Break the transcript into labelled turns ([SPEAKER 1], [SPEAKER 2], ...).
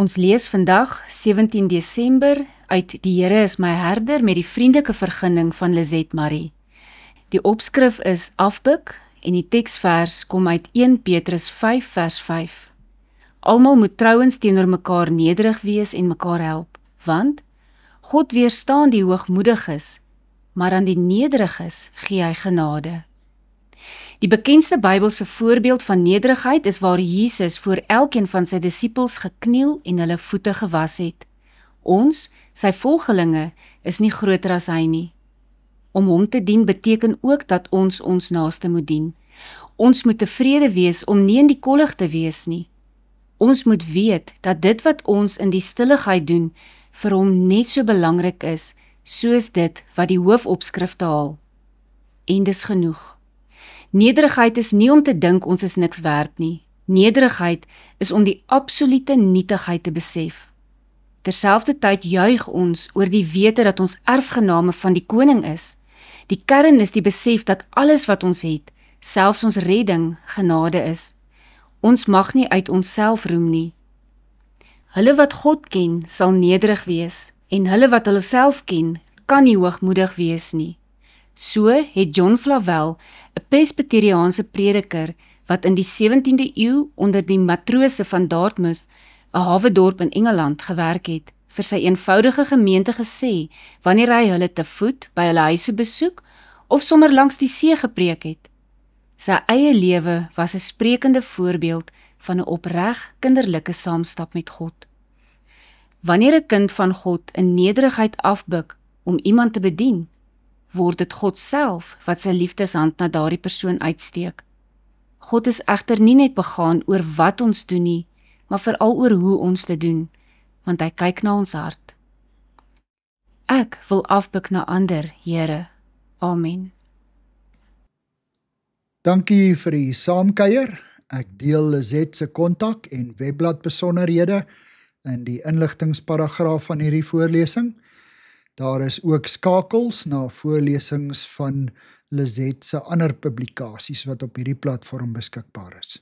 [SPEAKER 1] Ons lees vandag, 17 Desember, uit Die Here is my herder met die vriendelike vergunning van Lizette Marie. Die opskrif is afbuk en die teksvers kom uit 1 Petrus 5 vers 5. Almal moet trouens teenoor mekaar nederig wees en mekaar help, want God weerstaan die hoogmoediges, maar aan die nederiges gee hy genade. Die bekendste Bybelse voorbeeld van nederigheid is waar Jesus voor elkeen van sy disippels gekniel en hulle voete gewas het. Ons, sy volgelinge, is nie groter as hy nie. Om hom te dien beteken ook dat ons ons naaste moet dien. Ons moet tevrede wees om nie in die kollig te wees nie. Ons moet weet dat dit wat ons in die stilligheid doen, vir hom net so belangrik is, soos dit wat die hoofopskrifte haal. En dis genoeg. Nederigheid is nie om te dink ons is niks werd nie. Nederigheid is om die absolute nietigheid te besef. Terselfdertyd juig ons oor die wete dat ons erfgename van die koning is. Die kern is die besef dat alles wat ons het, selfs ons redding, genade is. Ons mag nie uit onsself roem nie. Hulle wat God ken, sal nederig wees, en hulle wat hulle self ken, kan nie hoogmoedig wees nie. So het John Flavel, 'n Presbyteriaanse prediker, wat in die 17de eeu onder die matrose van Dartmouth, 'n hawedorp in Engeland, gewerk het, vir sy eenvoudige gemeente gesê, wanneer hy hulle te voet by hulle huise besoek, of sommer langs die see gepreek het. Sy eie lewe was 'n sprekende voorbeeld van 'n opreg kinderlike saamstap met God. Wanneer 'n kind van God in nederigheid afbuk om iemand te bedien, word dit God self wat sy liefdeshand na daardie persoon uitsteek. God is egter nie net begaan oor wat ons doen nie, maar veral oor hoe ons dit doen, want hy kyk na ons hart. Ek wil afbuk na ander, Here. Amen.
[SPEAKER 2] Dankie vir die saamkuier. Ek deel Lizette se kontak en webblad besonderhede in die inligtingsparagraaf van hierdie voorlesing. Daar is ook skakels na voorlesings van Lizette se ander publikasies wat op hierdie platform beskikbaar is.